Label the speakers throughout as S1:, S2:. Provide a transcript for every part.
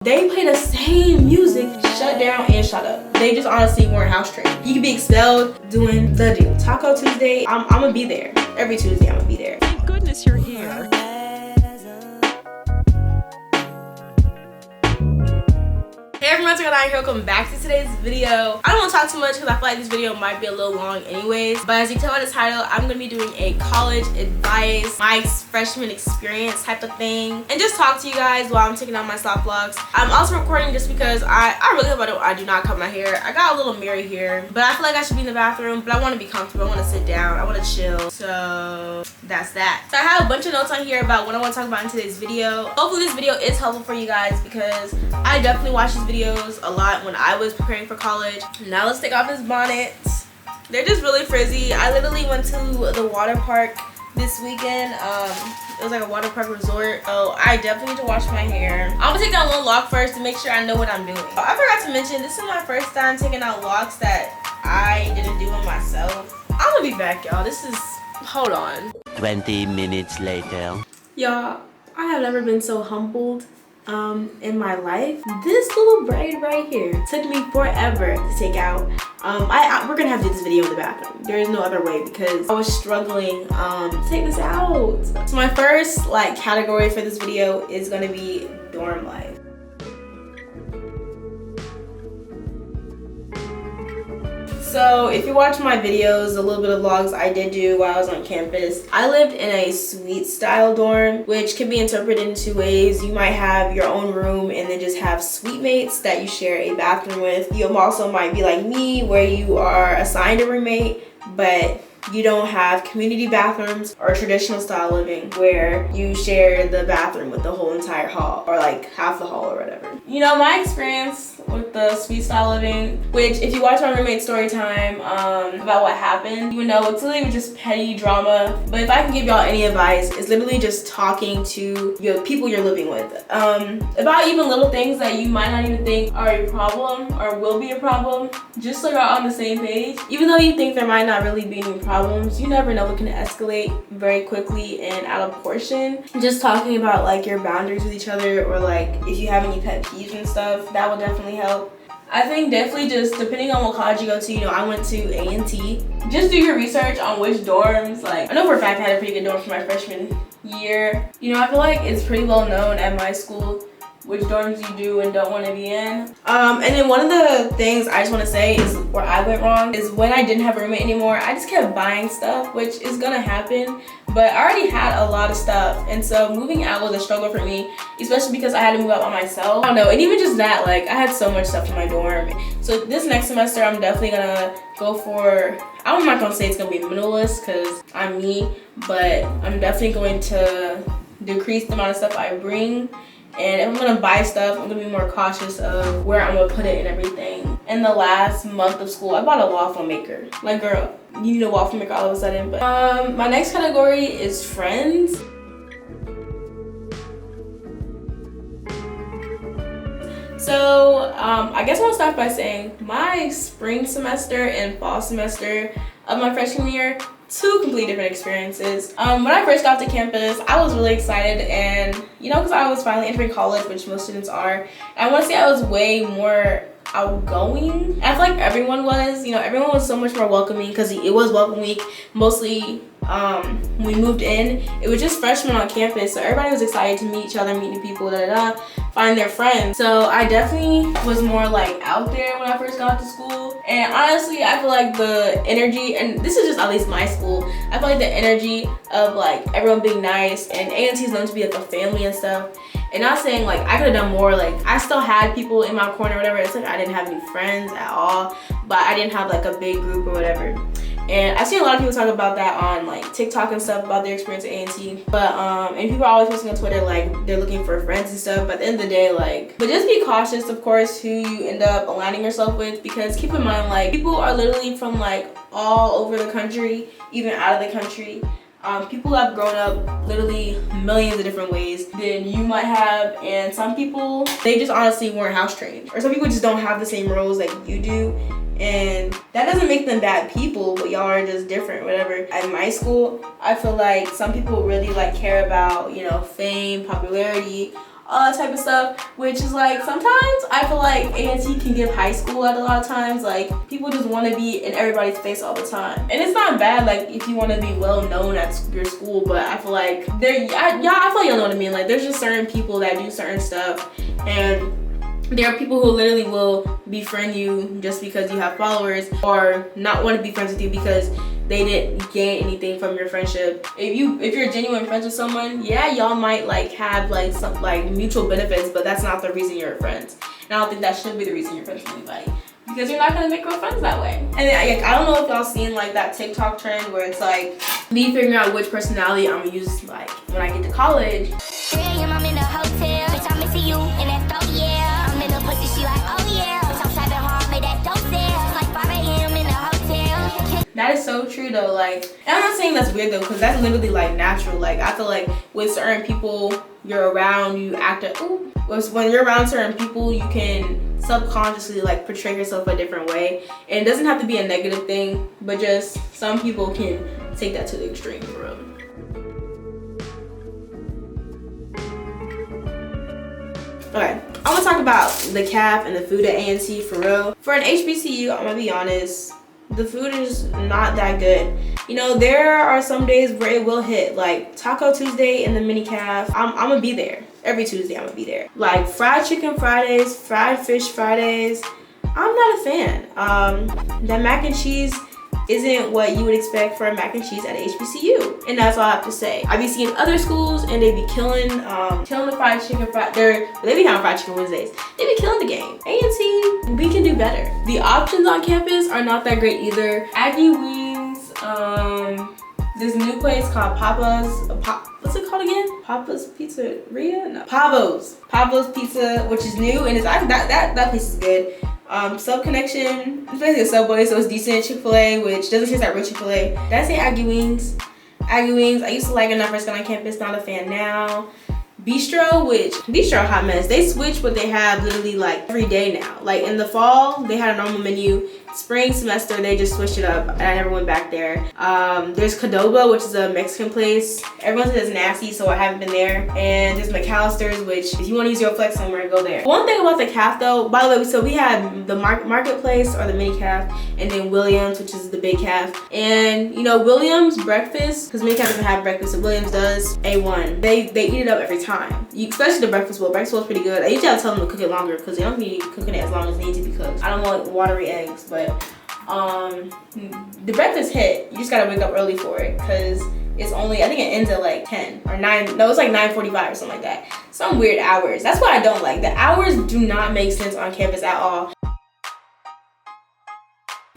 S1: They play the same music, shut down and shut up. They just honestly weren't house trained. You could be expelled doing the deal. Taco Tuesday, I'm gonna be there. Every Tuesday, I'm gonna be there.
S2: Thank goodness you're here.
S1: Hey everyone, it's Aniya here. Welcome back to today's video. I don't want to talk too much because I feel like this video might be a little long anyways. But as you can tell by the title, I'm going to be doing a college advice, my freshman experience type of thing. And just talk to you guys while I'm taking out my soft vlogs. I'm also recording just because I really hope I do not cut my hair. I got a little mirror here, but I feel like I should be in the bathroom. But I want to be comfortable. I want to sit down. I want to chill. So that's that. So I have a bunch of notes on here about what I want to talk about in today's video. Hopefully this video is helpful for you guys because I definitely watched this videos a lot when I was preparing for college. Now let's take off this bonnet. They're just really frizzy. I literally went to the water park this weekend. It was like a water park resort, so I definitely need to wash my hair. I'm gonna take out one lock first to make sure I know what I'm doing. I forgot to mention, this is my first time taking out locks that I didn't do it myself. I'm gonna be back, y'all. This is, hold on.
S3: 20 minutes later.
S1: Y'all, I have never been so humbled in my life. This little braid right here took me forever to take out. We're gonna have to do this video in the bathroom. There is no other way because I was struggling to take this out. So my first category for this video is gonna be dorm life. So if you watch my videos, a little bit of vlogs I did do while I was on campus, I lived in a suite style dorm, which can be interpreted in two ways. You might have your own room and then just have suite mates that you share a bathroom with. You also might be like me, where you are assigned a roommate, but you don't have community bathrooms or traditional style living where you share the bathroom with the whole entire hall or like half the hall or whatever. You know, my experience with the suite style living, which if you watch my roommate story time about what happened, you would know it's literally just petty drama. But if I can give y'all any advice, it's literally just talking to your people you're living with about even little things that you might not even think are a problem or will be a problem, just so you're on the same page. Even though you think there might not really be any problems, you never know, it can escalate very quickly and out of proportion. Just talking about like your boundaries with each other, or like if you have any pet peeves and stuff, that will definitely help. I think definitely just depending on what college you go to, you know, I went to A&T. Just do your research on which dorms, I know for a fact I had a pretty good dorm for my freshman year. You know, I feel like it's pretty well known at my school which dorms you do and don't want to be in. And then one of the things I just want to say is where I went wrong is when I didn't have a roommate anymore, I just kept buying stuff, which is gonna happen, but I already had a lot of stuff, and so moving out was a struggle for me, especially because I had to move out by myself. I don't know, and even just that, I had so much stuff in my dorm. So this next semester, I'm definitely gonna go for, I'm not gonna say it's gonna be minimalist because I'm me, but I'm definitely going to decrease the amount of stuff I bring. And if I'm gonna buy stuff, I'm gonna be more cautious of where I'm gonna put it and everything. In the last month of school, I bought a waffle maker. Like, girl, you need a waffle maker all of a sudden. But my next category is friends. So I guess I'll start by saying my spring semester and fall semester of my freshman year, two completely different experiences. When I first got to campus, I was really excited, and you know, because I was finally entering college, which most students are, and I want to say I was way more outgoing. I feel like everyone was, you know, everyone was so much more welcoming because it was welcome week. Mostly when we moved in, it was just freshmen on campus, so everybody was excited to meet each other, meet new people, find their friends. So I definitely was more out there when I first got to school. And honestly, I feel like the energy, and this is just at least my school, I feel like the energy of everyone being nice, and A&T is known to be a family and stuff. And not saying I could have done more, I still had people in my corner or whatever. It's I didn't have any friends at all, but I didn't have a big group or whatever. And I've seen a lot of people talk about that on TikTok and stuff about their experience at A&T. But and people are always posting on Twitter they're looking for friends and stuff. But at the end of the day, but just be cautious, of course, who you end up aligning yourself with, because keep in mind people are literally from all over the country, even out of the country. People have grown up literally millions of different ways than you might have, and some people, they just honestly weren't house trained, or some people just don't have the same roles like you do. And that doesn't make them bad people, but y'all are just different, whatever. At my school, I feel like some people really care about, you know, fame, popularity, all that type of stuff, which is like, sometimes I feel like A&T can give high school at a lot of times. Like, people just want to be in everybody's face all the time. And it's not bad, like, if you want to be well known at your school, but I feel like I feel like y'all know what I mean. Like, there's just certain people that do certain stuff, and there are people who literally will befriend you just because you have followers, or not want to be friends with you because they didn't gain anything from your friendship. If you're genuine friends with someone, yeah, y'all might like have like some like mutual benefits, but that's not the reason you're friends. And I don't think that should be the reason you're friends with anybody, because you're not gonna make real friends that way. And then, I don't know if y'all seen like that TikTok trend where it's like me figuring out which personality I'm gonna use like when I get to college.
S2: 3 a.m. I'm in the hotel, bitch, I'm missing you in that throat, yeah. I'm in the pussy, she like, oh yeah. Bitch, I'm trapping hard, made that dope sales. Like 5 a.m. in the hotel.
S1: That is so true though, like, and I'm not saying that's weird though, because that's literally like natural. Like, I feel like with certain people you're around, you act when you're around certain people, you can subconsciously like portray yourself a different way. And it doesn't have to be a negative thing, but just some people can take that to the extreme, for real. Okay, I'm gonna talk about the caf and the food at A&T for real. For an HBCU, I'm gonna be honest, the food is not that good. You know, there are some days where it will hit, like Taco Tuesday in the mini caf. I'm gonna be there. Every Tuesday I'm gonna be there. Like fried chicken Fridays, fried fish Fridays, I'm not a fan. That mac and cheese isn't what you would expect for a mac and cheese at a HBCU, and that's all I have to say. I be seeing other schools and they be killing the fried chicken. They be having fried chicken Wednesdays. They be killing the game. A&T, we can do better. The options on campus are not that great either. Aggie wings, this new place called Papa's. What's it called again? Papa's Pizzeria? No, Pavo's Pizza, which is new, and it's that place is good. Sub Connection, it's basically a Subway, so it's decent. Chick-fil-A, which doesn't taste like real Chick-fil-A. Did I say Aggie wings? Aggie wings, I used to like it when I first got on campus, not a fan now. Bistro hot mess. They switch what they have literally like every day now. Like in the fall, they had a normal menu. Spring semester, they just switched it up, and I never went back there. There's Cadoba, which is a Mexican place. Everyone says it's nasty, so I haven't been there. And there's McAllister's, which if you want to use your flex somewhere, go there. One thing about the caf though, by the way, so we had the marketplace or the mini caf, and then Williams, which is the big caf. And you know, Williams breakfast, because mini caf doesn't have breakfast, so Williams does, A1. They eat it up every time. Especially the breakfast bowl. Breakfast bowl is pretty good. I usually have to tell them to cook it longer because they don't be cooking it as long as it needs to be cooked. I don't want watery eggs, but the breakfast hit. You just gotta wake up early for it because it's only, I think it ends at like 10 or 9. No, it's like 9:45 or something like that. Some weird hours. That's what I don't like. The hours do not make sense on campus at all.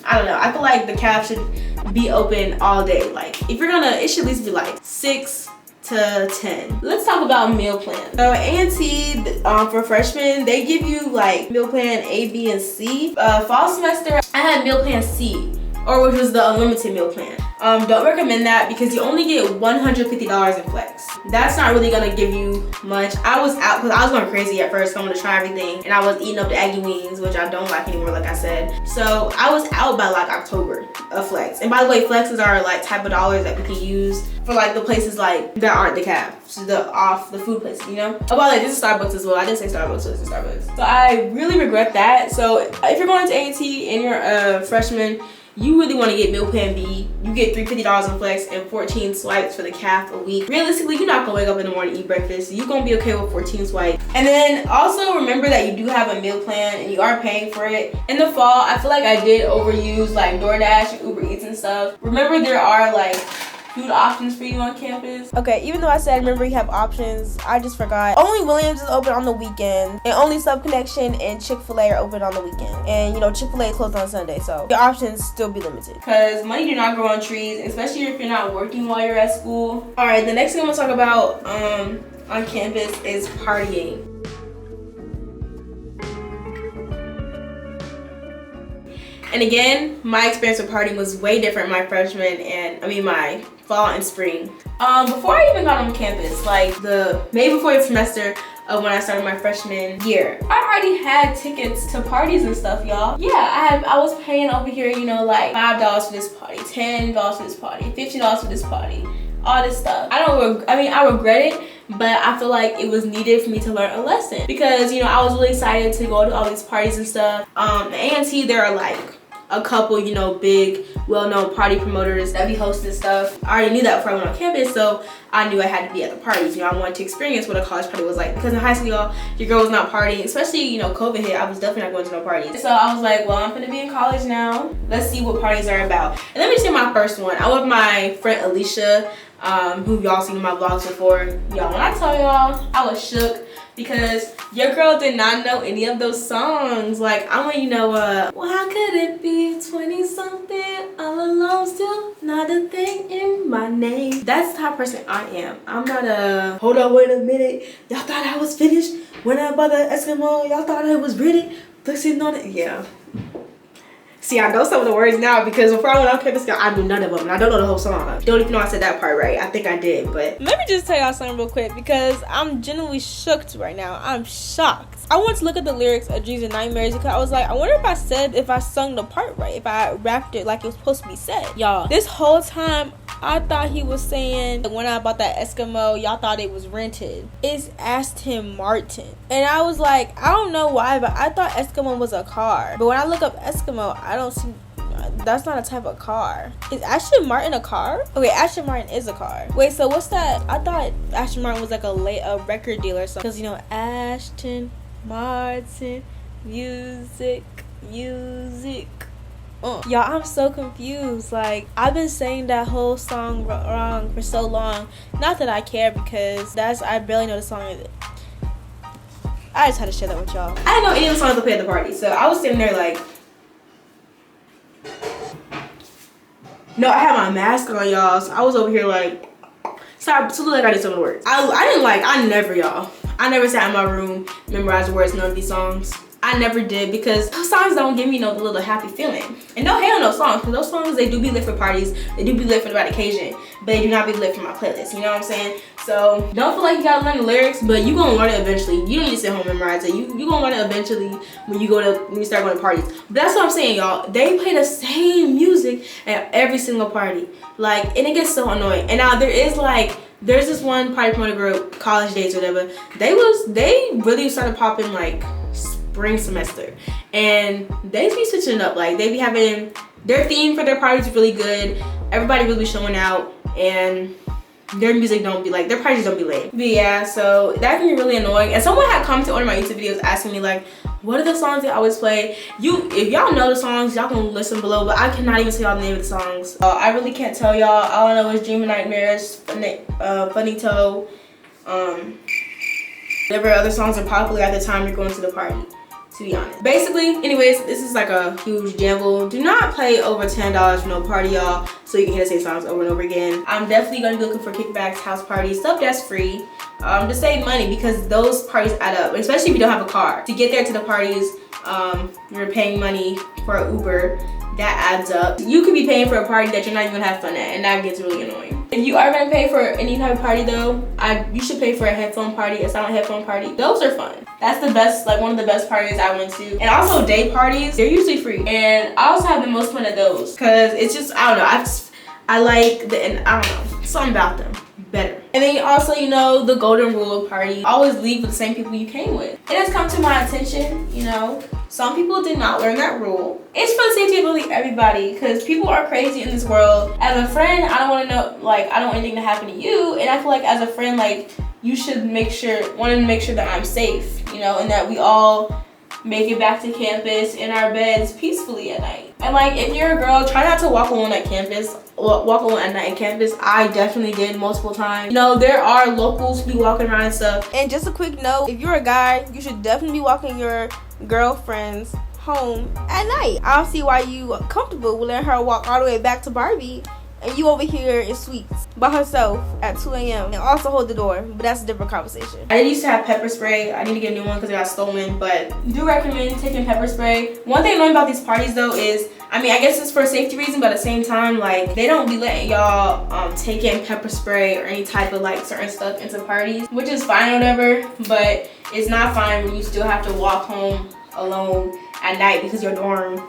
S1: I don't know. I feel like the caf should be open all day. Like if you're gonna, it should at least be like 6 to 10. Let's talk about meal plan. So A&T, for freshmen, they give you like meal plan A, B, and C. Fall semester, I had meal plan C, or which was the unlimited meal plan. Don't recommend that because you only get $150 in flex. That's not really gonna give you much. I was out because I was going crazy at first. I wanted to try everything, and I was eating up the Aggie wings, which I don't like anymore, like I said. So I was out by like October of flex. And by the way, flexes are like type of dollars that we can use for like the places like that aren't the caf, so the food places, you know. Oh, by the way, this is Starbucks as well. I didn't say Starbucks, so this is Starbucks. So I really regret that. So if you're going to A&T and you're a freshman, you really want to get meal plan B. You get $350 in flex and 14 swipes for the caf a week. Realistically, you're not gonna wake up in the morning and eat breakfast. You're gonna be okay with 14 swipes. And then also remember that you do have a meal plan and you are paying for it. In the fall, I feel like I did overuse like DoorDash and Uber Eats and stuff. Remember, there are like food options for you on campus. Okay, even though I said remember you have options, I just forgot. Only Williams is open on the weekend, and only Sub Connection and Chick-fil-A are open on the weekend. And you know, Chick-fil-A is closed on Sunday, so the options still be limited. Because money do not grow on trees, especially if you're not working while you're at school. Alright, the next thing I'm gonna talk about on campus is partying. And again, my experience with partying was way different my freshman and my fall and spring. Before I even got on campus, like the May before the semester of when I started my freshman year, I already had tickets to parties and stuff, y'all. Yeah, I was paying over here, you know, like $5 for this party, $10 for this party, $50 for this party, all this stuff. I regret it, but I feel like it was needed for me to learn a lesson because, you know, I was really excited to go to all these parties and stuff. A&T, there are like a couple, you know, big, well-known party promoters that be hosting stuff. I already knew that before I went on campus, so I knew I had to be at the parties. You know, I wanted to experience what a college party was like because in high school, y'all, your girl was not partying, especially, you know, COVID hit. I was definitely not going to no parties. So I was like, well, I'm gonna be in college now. Let's see what parties are about. And let me share my first one. I went with my friend Alicia, who y'all seen in my vlogs before. Y'all, when I tell y'all, I was shook because your girl did not know any of those songs. Like, I want you to know, well, how could it be 20-something all alone, still not a thing in my name? That's the type of person I am. I'm not a, hold on, wait a minute, y'all thought I was finished when I bought the Eskimo, y'all thought I was ready, fixing on it. Yeah. See, I know some of the words now because before I went on campus, I knew none of them. And I don't know the whole song. Don't even know I said that part right. I think I did, but.
S4: Let me just tell y'all something real quick because I'm genuinely shook right now. I'm shocked. I went to look at the lyrics of Dreams and Nightmares because I was like, I wonder if I sung the part right, if I rapped it like it was supposed to be said. Y'all, this whole time, I thought he was saying, when I bought that Eskimo, y'all thought it was rented. It's Aston Martin. And I was like, I don't know why, but I thought Eskimo was a car. But when I look up Eskimo, I don't see, that's not a type of car. Is Aston Martin a car? Okay, Aston Martin is a car. Wait, so what's that? I thought Aston Martin was like a record dealer or something. Because, you know, Aston Martin, music. Y'all, I'm so confused. Like, I've been saying that whole song wrong for so long. Not that I care because I barely know the song. I just had to share that with y'all.
S1: I didn't know any of the songs to play at the party, so I was sitting there like, no, I had my mask on, y'all, so I was over here like, sorry, to look like I did some of the words. I never sat in my room, memorized the words, none of these songs. I never did because those songs don't give me no little happy feeling. And no hate on those songs, because those songs, they do be lit for parties, they do be lit for the right occasion, but they do not be lit for my playlist, you know what I'm saying? So don't feel like you gotta learn the lyrics, but you gonna learn it eventually. You don't need to sit home and memorize it. You gonna learn it eventually when you start going to parties. But that's what I'm saying, y'all. They play the same music at every single party. Like, and it gets so annoying. And now there's this one party promoter group, College Days or whatever. They really started popping like spring semester, and they be switching it up. Like, they be having their theme for their parties really good. Everybody really be showing out, and their music don't be like, their parties don't be late. But yeah, so that can be really annoying. And someone had commented on one of my YouTube videos asking me like, what are the songs they always play? If y'all know the songs, y'all can listen below, but I cannot even tell y'all the name of the songs. I really can't tell y'all. All I know is Dream and Nightmares, Funny Toe, whatever other songs are popular at the time you're going to the party, to be honest. Basically, anyways, this is like a huge gamble. Do not pay over $10 for no party, y'all, so you can hear the same songs over and over again. I'm definitely gonna be looking for kickbacks, house parties, stuff that's free, to save money, because those parties add up, especially if you don't have a car. To get there to the parties, you're paying money for an Uber. That adds up. You could be paying for a party that you're not even gonna have fun at, and that gets really annoying. If you are gonna pay for any type of party though, you should pay for a headphone party, a silent headphone party. Those are fun. That's the best, like one of the best parties I went to. And also day parties, they're usually free. And I also have the most fun at those, cause it's just, I don't know, I like and I don't know, something about them better. And then also, you know, the golden rule of party, always leave with the same people you came with. It has come to my attention, you know, some people did not learn that rule. It's for the safety of really everybody, because people are crazy in this world. As a friend, I don't want to know, like, I don't want anything to happen to you. And I feel like as a friend, like, you should want to make sure that I'm safe, you know, and that we all make it back to campus in our beds peacefully at night. And like, if you're a girl, try not to walk alone at campus. Walk alone at night at campus. I definitely did multiple times. You know, there are locals who be walking around and stuff.
S4: And just a quick note, if you're a guy, you should definitely be walking your girlfriends home at night. I don't see why you are comfortable with letting her walk all the way back to Barbie and you over here in Sweets by herself at 2 a.m. and also hold the door, but that's a different conversation.
S1: I used to have pepper spray. I need to get a new one because it got stolen, but do recommend taking pepper spray. One thing annoying about these parties though is, I mean, I guess it's for a safety reason, but at the same time, like, they don't be letting y'all take in pepper spray or any type of like certain stuff into parties, which is fine or whatever, but it's not fine when you still have to walk home alone at night because your dorm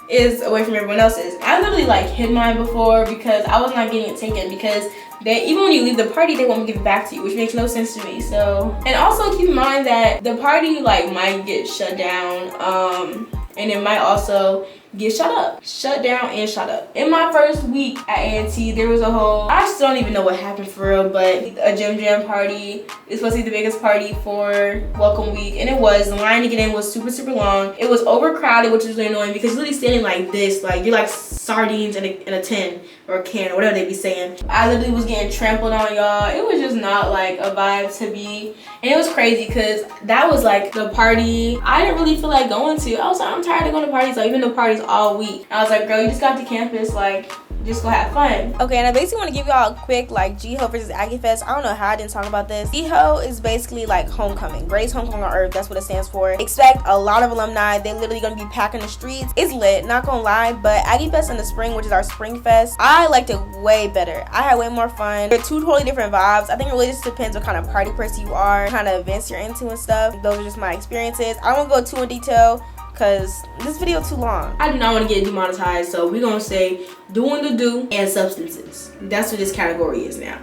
S1: is away from everyone else's. I literally like hid mine before because I was not getting it taken, because that even when you leave the party, they won't give it back to you, which makes no sense to me. So, and also keep in mind that the party like might get shut down, and it might also get shut down and shut up. In my first week at A&T, there was a whole, I still don't even know what happened for real, but a gym jam party. It's supposed to be the biggest party for welcome week, and it was. The line to get in was super long. It was overcrowded, which was really annoying because you're literally standing like this, like you're like sardines in a tin or a can or whatever they be saying. I literally was getting trampled on, y'all. It was just not like a vibe to be. And it was crazy because that was like the party I didn't really feel like going to. I was like, I'm tired of going to parties. Like, even though parties all week. I was like, girl, you just got to campus, like, just go have fun.
S4: Okay, and I basically want to give y'all a quick like G-Ho versus Aggie Fest. I don't know how I didn't talk about this. G-Ho is basically like homecoming, greatest homecoming on earth. That's what it stands for. Expect a lot of alumni. They're literally gonna be packing the streets. It's lit, not gonna lie. But Aggie Fest in the spring, which is our spring fest, I liked it way better. I had way more fun. They're two totally different vibes. I think it really just depends what kind of party person you are, what kind of events you're into and stuff. Those are just my experiences. I won't go too in detail because this video too long.
S1: I do not want to get demonetized, so we're gonna say doing the do and substances. That's what this category is now.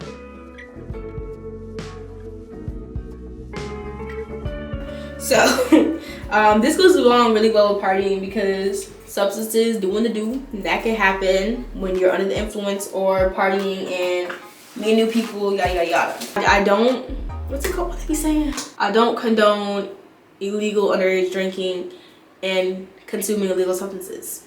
S1: So this goes along really well with partying because substances, doing the do, that can happen when you're under the influence or partying and meeting new people, yada yada yada. I don't, what's it called? What they be saying? I don't condone illegal underage drinking and consuming illegal substances.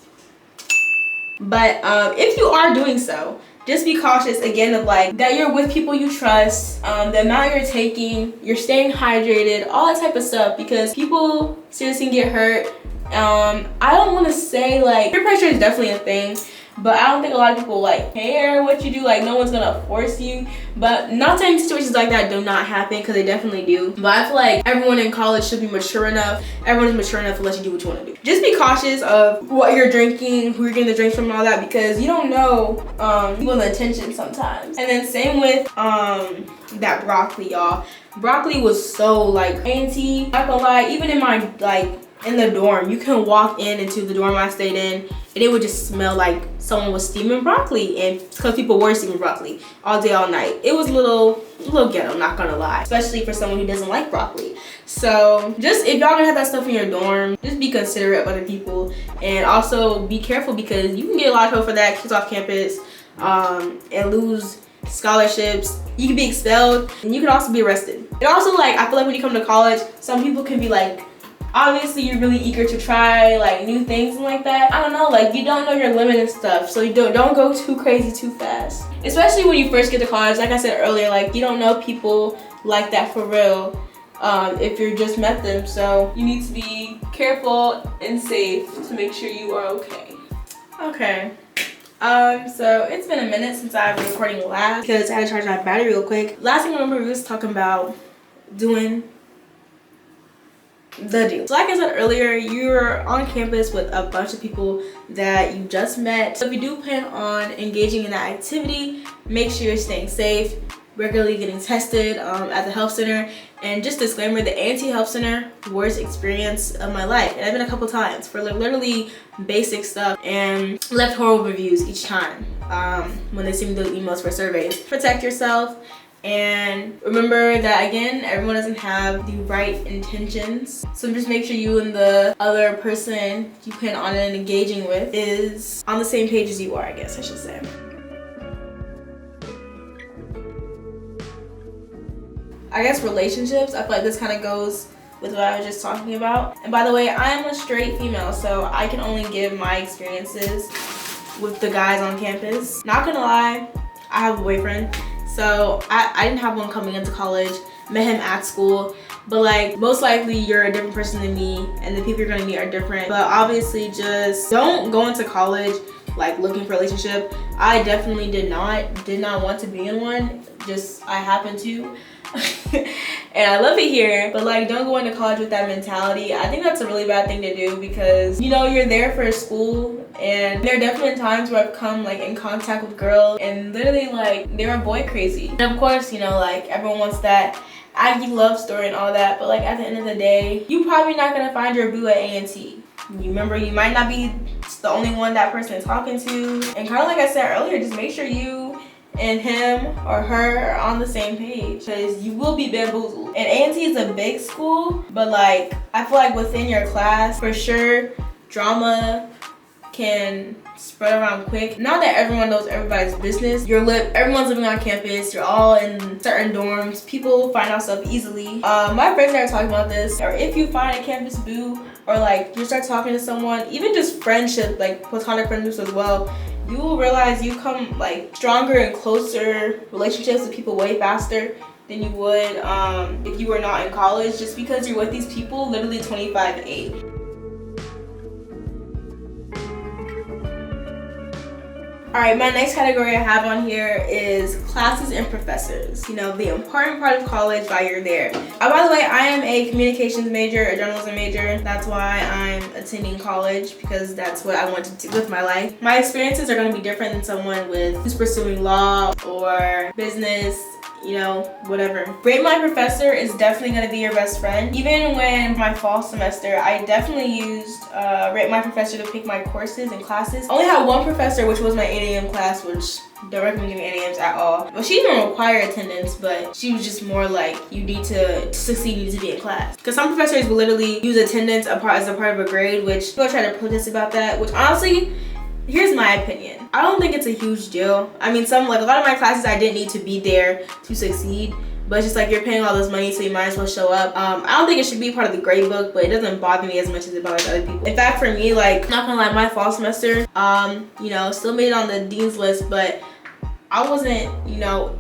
S1: But if you are doing so, just be cautious again of like that you're with people you trust, the amount you're taking, you're staying hydrated, all that type of stuff, because people seriously can get hurt. I don't want to say like peer pressure is definitely a thing, but I don't think a lot of people like care what you do. Like, no one's gonna force you. But not saying situations like that do not happen, because they definitely do. But I feel like everyone in college should be mature enough. Everyone's mature enough to let you do what you want to do. Just be cautious of what you're drinking, who you're getting the drinks from, and all that, because you don't know people's intentions sometimes. And then same with that broccoli, y'all. Broccoli was so like anti. Not gonna lie, even in my like in the dorm, you can walk into the dorm I stayed in and it would just smell like someone was steaming broccoli, and because people were steaming broccoli all day all night. It was a little ghetto, not gonna lie, especially for someone who doesn't like broccoli. So just if y'all gonna have that stuff in your dorm, just be considerate of other people, and also be careful because you can get a lot of trouble for that, kicked off campus, and lose scholarships. You can be expelled, and you can also be arrested. And also, like, I feel like when you come to college, some people can be like, obviously you're really eager to try like new things and like that. I don't know, like you don't know your limit and stuff, so you don't go too crazy too fast, especially when you first get to college. Like I said earlier, like you don't know people like that for real if you just met them, so you need to be careful and safe to make sure you are okay. So it's been a minute since I've been recording last because I had to charge my battery real quick. Last thing I remember, we was talking about doing the do. So like I said earlier, you're on campus with a bunch of people that you just met. So if you do plan on engaging in that activity, make sure you're staying safe, regularly getting tested at the health center. And just disclaimer, the A&T Health Center, worst experience of my life. And I've been a couple times for like literally basic stuff and left horrible reviews each time when they send me those emails for surveys. Protect yourself. And remember that again, everyone doesn't have the right intentions. So just make sure you and the other person you plan on engaging with is on the same page as you are, I guess I should say. I guess relationships, I feel like this kind of goes with what I was just talking about. And by the way, I am a straight female, so I can only give my experiences with the guys on campus. Not gonna lie, I have a boyfriend. So I didn't have one coming into college, met him at school, but like most likely you're a different person than me and the people you're gonna meet are different. But obviously just don't go into college like looking for a relationship. I definitely did not want to be in one, just I happened to. And I love it here, but like don't go into college with that mentality. I think that's a really bad thing to do because you know you're there for school, and there are definitely times where I've come like in contact with girls and literally like they're boy crazy. And of course, you know, like everyone wants that Aggie love story and all that, but like at the end of the day, you probably not gonna find your boo at A&T. You remember, you might not be the only one that person is talking to, and kind of like I said earlier, just make sure you and him or her are on the same page, because you will be bamboozled. And A&T is a big school, but like I feel like within your class, for sure, drama can spread around quick. Not that everyone knows everybody's business. Everyone's living on campus. You're all in certain dorms. People find out stuff easily. My friends and I are talking about this. Or if you find a campus boo, or like you start talking to someone, even just friendship, like platonic friendships as well, you will realize you come like stronger and closer relationships with people way faster than you would if you were not in college, just because you're with these people literally 25/8. Alright, my next category I have on here is classes and professors. You know, the important part of college while you're there. By the way, I am a communications major, a journalism major. That's why I'm attending college, because that's what I want to do with my life. My experiences are going to be different than someone who's pursuing law or business, you know, whatever. Rate My Professor is definitely going to be your best friend. Even when my fall semester, I definitely used Rate My Professor to pick my courses and classes. I only had one professor, which was my 8 a.m. class, which don't recommend giving 8 a.m.s at all. Well, she didn't require attendance, but she was just more like, you need to succeed, you need to be in class. Because some professors will literally use attendance as a part of a grade, which people try to protest about that, which honestly, here's my opinion. I don't think it's a huge deal. I mean, a lot of my classes I didn't need to be there to succeed, but it's just like you're paying all this money, so you might as well show up. I don't think it should be part of the grade book, but it doesn't bother me as much as it bothers other people. In fact, for me, like, not gonna lie, my fall semester, you know, still made it on the dean's list, but I wasn't, you know,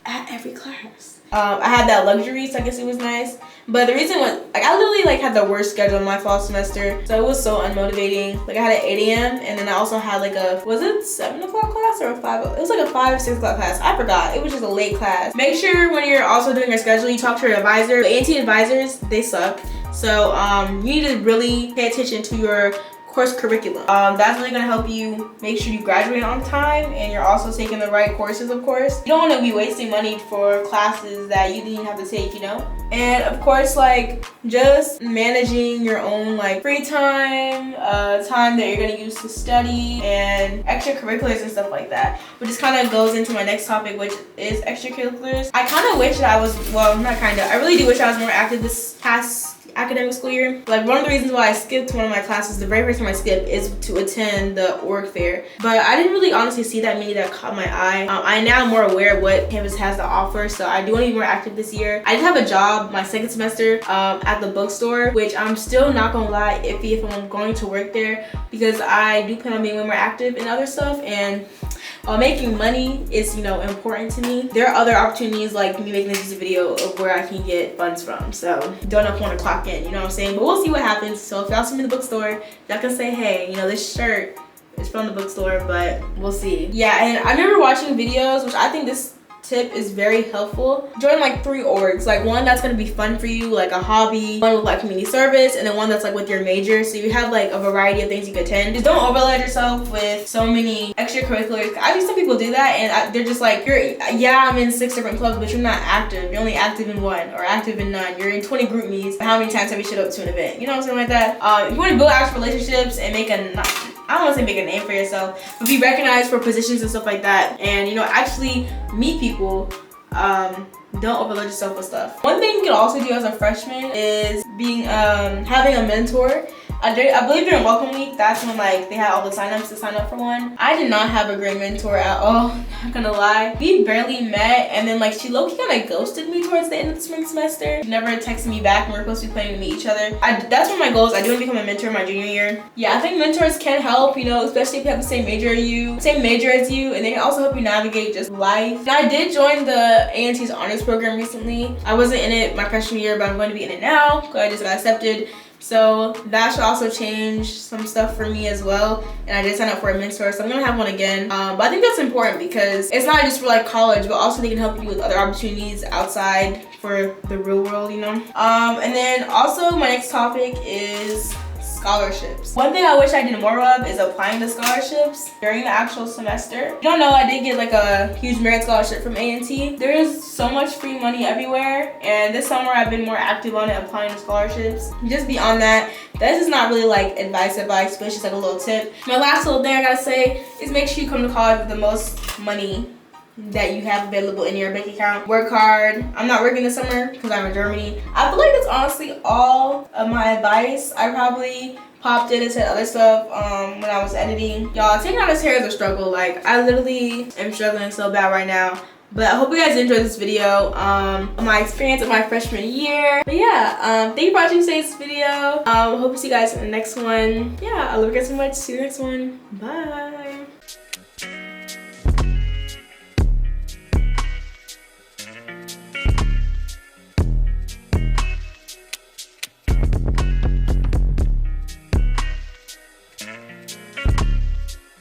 S1: at every class. I had that luxury, so I guess it was nice. But the reason was, like, I literally like had the worst schedule in my fall semester, so it was so unmotivating. Like, I had an 8 a.m. and then I also had like was it 7 o'clock class or a 5? It was like a 5 or 6 o'clock class. I forgot. It was just a late class. Make sure when you're also doing your schedule, you talk to your advisor. The A&T advisors, they suck. So you need to really pay attention to your course curriculum. That's really gonna help you make sure you graduate on time and you're also taking the right courses, of course. You don't wanna be wasting money for classes that you didn't have to take, you know? And of course, like, just managing your own like free time, time that you're gonna use to study, and extracurriculars and stuff like that. But this kind of goes into my next topic, which is extracurriculars. I kind of wish that I was, well, not kind of, I really do wish I was more active this past academic school year. Like, one of the reasons why I skipped one of my classes, the very first time I skipped, is to attend the org fair. But I didn't really honestly see that many that caught my eye. I now am more aware of what campus has to offer, so I do want to be more active this year. I did have a job my second semester at the bookstore, which I'm still not gonna lie iffy if I'm going to work there, because I do plan on being way more active in other stuff, and while making money is, you know, important to me, there are other opportunities like me making this video of where I can get funds from. So don't know if I want to clock in, you know what I'm saying? But we'll see what happens. So if y'all see me in the bookstore, y'all can say, hey, you know, this shirt is from the bookstore, but we'll see. Yeah, and I remember watching videos, which I think this tip is very helpful. Join like 3 orgs, like one that's gonna be fun for you, like a hobby, one with like community service, and then one that's like with your major, so you have like a variety of things you can attend. Just don't overload yourself with so many extracurriculars. I think some people do that and they're just like, yeah, I'm in 6 different clubs, but you're not active. You're only active in 1 or active in none. You're in 20 group meets. How many times have you showed up to an event? You know, something like that. If you want to build actual relationships and make I don't want to say make a name for yourself, but be recognized for positions and stuff like that, and, you know, actually meet people. Don't overload yourself with stuff. One thing you can also do as a freshman is having a mentor. I believe during welcome week, that's when like they had all the signups to sign up for one. I did not have a great mentor at all, not gonna lie. We barely met, and then like she low-key kind of ghosted me towards the end of the spring semester. She never texted me back, and we're supposed to be planning to meet each other. That's one of my goals. I do want to become a mentor my junior year. Yeah, I think mentors can help, you know, especially if you have the same major as you, and they can also help you navigate just life. And I did join the A&T's honors program recently. I wasn't in it my freshman year, but I'm going to be in it now because I just got accepted. So that should also change some stuff for me as well. And I did sign up for a mentor, so I'm gonna have one again. But I think that's important because it's not just for like college, but also they can help you with other opportunities outside for the real world, you know? And then also my next topic is scholarships. One thing I wish I did more of is applying to scholarships during the actual semester. If you don't know, I did get like a huge merit scholarship from A&T. There is so much free money everywhere, and this summer I've been more active on it, applying to scholarships. Just beyond that, this is not really like advice, but it's just like a little tip. My last little thing I gotta say is make sure you come to college with the most money that you have available in your bank account. Work hard. I'm not working this summer because I'm in Germany. I feel like that's honestly all of my advice. I probably popped in and said other stuff when I was editing. Y'all, taking out this hair is a struggle. Like, I literally am struggling so bad right now. But I hope you guys enjoyed this video, my experience of my freshman year. But yeah, thank you for watching today's video. Hope to see you guys in the next one. Yeah, I love you guys so much. See you in the next one. Bye.